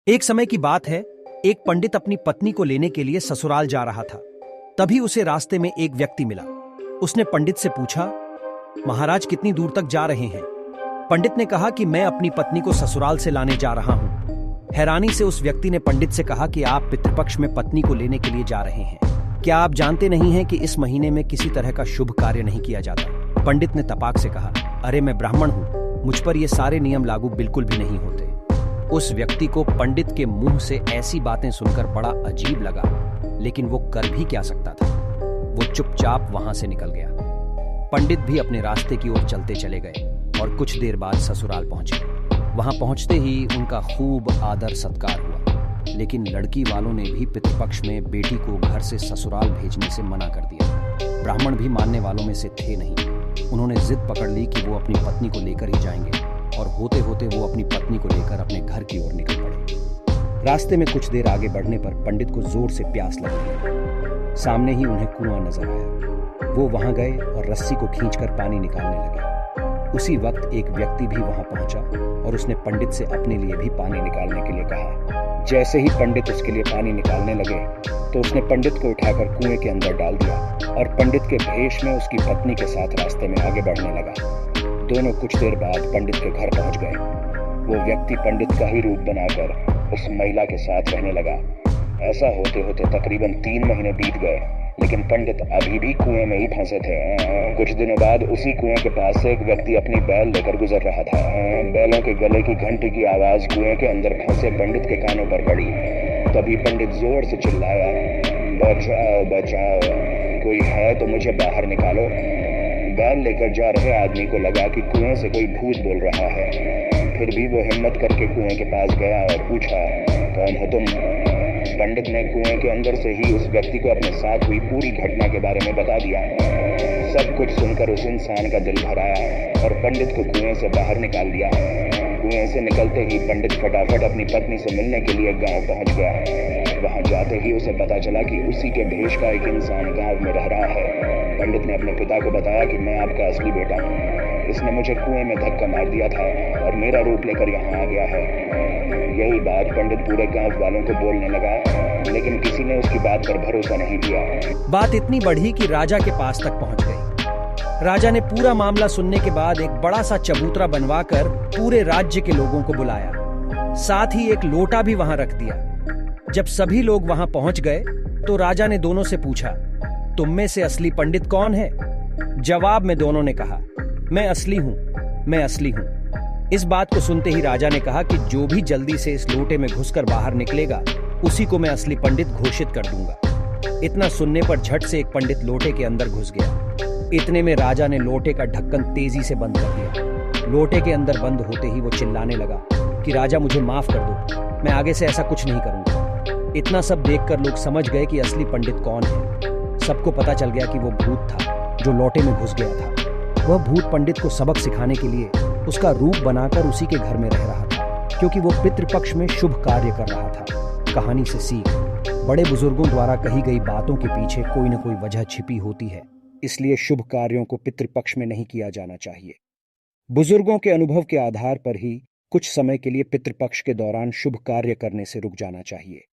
एक समय की बात है, एक पंडित अपनी पत्नी को लेने के लिए ससुराल जा रहा था। तभी उसे रास्ते में एक व्यक्ति मिला। उसने पंडित से पूछा, महाराज कितनी दूर तक जा रहे हैं? पंडित ने कहा कि मैं अपनी पत्नी को ससुराल से लाने जा रहा हूं। हैरानी से उस व्यक्ति ने पंडित से कहा कि आप पितृपक्ष में पत्नी को लेने के लिए जा रहे हैं। क्या आप जानते नहीं हैं कि इस महीने में किसी तरह का शुभ कार्य नहीं किया जाता? पंडित ने तपाक से कहा, अरे मैं ब्राह्मण हूं, मुझ पर ये सारे नियम लागू बिल्कुल भी नहीं होते। उस व्यक्ति को पंडित के मुंह से ऐसी बातें सुनकर बड़ा अजीब लगा, लेकिन वो कर भी क्या सकता था। वो चुपचाप वहां से निकल गया। पंडित भी अपने रास्ते की ओर चलते चले गए और कुछ देर बाद ससुराल पहुंचे। वहां पहुंचते ही उनका खूब आदर सत्कार हुआ, लेकिन लड़की वालों ने भी पितृपक्ष में बेटी को घर से ससुराल भेजने से मना कर दिया। ब्राह्मण भी मानने वालों में से थे नहीं। उन्होंने जिद पकड़ ली कि वो अपनी पत्नी को लेकर ही जाएंगे, और होते होते वो अपनी पत्नी को लेकर अपने घर की ओर निकल पड़े। रास्ते में कुछ देर आगे बढ़ने पर पंडित को जोर से प्यास लगी। सामने ही उन्हें कुआं नजर आया। वो वहां गए और रस्सी को खींचकर पानी निकालने लगे। उसी वक्त एक व्यक्ति भी वहां पहुंचा और उसने पंडित से अपने लिए भी पानी निकालने के लिए कहा। जैसे ही पंडित उसके लिए पानी निकालने लगे तो उसने पंडित को उठाकर कुएं के अंदर डाल दिया और पंडित के भेष में उसकी पत्नी के साथ रास्ते में आगे बढ़ने लगा। दोनों कुछ देर बाद पंडित के घर पहुंच गए। वो व्यक्ति पंडित का ही रूप बनाकर उस महिला के साथ रहने लगा। ऐसा होते होते तकरीबन 3 महीने बीत गए, लेकिन पंडित अभी भी कुएं में ही फंसे थे। कुछ दिनों बाद उसी कुएं के पास से एक व्यक्ति अपनी बैल लेकर गुजर रहा था। बैलों के गले की घंटी की आवाज कुएं के अंदर फंसे पंडित के कानों पर पड़ी। तभी पंडित जोर से चिल्लाया, बचाओ बचाओ, कोई है तो मुझे बाहर निकालो। बैल लेकर जा रहे आदमी को लगा कि कुएं से कोई भूत बोल रहा है। फिर भी वो हिम्मत करके कुएं के पास गया और पूछा, कौन हो तुम? पंडित ने कुएं के अंदर से ही उस व्यक्ति को अपने साथ हुई पूरी घटना के बारे में बता दिया। सब कुछ सुनकर उस इंसान का दिल भर आया और पंडित को कुएं से बाहर निकाल दिया। कुएं से निकलते ही पंडित फटाफट अपनी पत्नी से मिलने के लिए गांव पहुंच गया। वहां जाते ही उसे पता चला कि उसी के भेष का एक इंसान गांव में रह रहा है। पंडित ने अपने पिता को बताया कि मैं आपका असली बेटा हूँ। इसने मुझे कुएं में धक्का मार दिया था और मेरा रूप लेकर यहाँ आ गया है। यही बात पंडित पूरे गांव वालों को बोलने लगा, लेकिन किसी ने उसकी बात पर भरोसा नहीं किया। बात इतनी बढ़ी कि राजा के पास तक पहुंच गई। राजा ने पूरा मामला सुनने के बाद एक बड़ा सा चबूतरा बनवाकर पूरे राज्य के लोगों को बुलाया। साथ ही एक लोटा भी वहां रख दिया। जब सभी लोग वहां पहुंच गए तो राजा ने दोनों से पूछा, तुम में से असली पंडित कौन है? जवाब में दोनों ने कहा, मैं असली हूं, मैं असली हूं। इस बात को सुनते ही राजा ने कहा कि जो भी जल्दी से इस लोटे में घुसकर बाहर निकलेगा, उसी को मैं असली पंडित घोषित कर दूंगा। इतना सुनने पर झट से एक पंडित लोटे के अंदर घुस गया। इतने में राजा ने लोटे का ढक्कन तेजी से बंद कर दिया। लोटे के अंदर बंद होते ही वो चिल्लाने लगा कि राजा मुझे माफ कर दो, मैं आगे से ऐसा कुछ नहीं करूंगा। इतना सब देखकर लोग समझ गए कि असली पंडित कौन है। सबको पता चल गया कि वो भूत था जो लोटे में घुस गया था। वह भूत पंडित को सबक सिखाने के लिए उसका रूप बनाकर उसी के घर में रह रहा था, क्योंकि वो पितृपक्ष में शुभ कार्य कर रहा था। कहानी से सीख, बड़े बुजुर्गों द्वारा कही गई बातों के पीछे कोई न कोई वजह छिपी होती है, इसलिए शुभ कार्यों को पितृपक्ष में नहीं किया जाना चाहिए। बुजुर्गों के अनुभव के आधार पर ही कुछ समय के लिए पितृपक्ष के दौरान शुभ कार्य करने से रुक जाना चाहिए।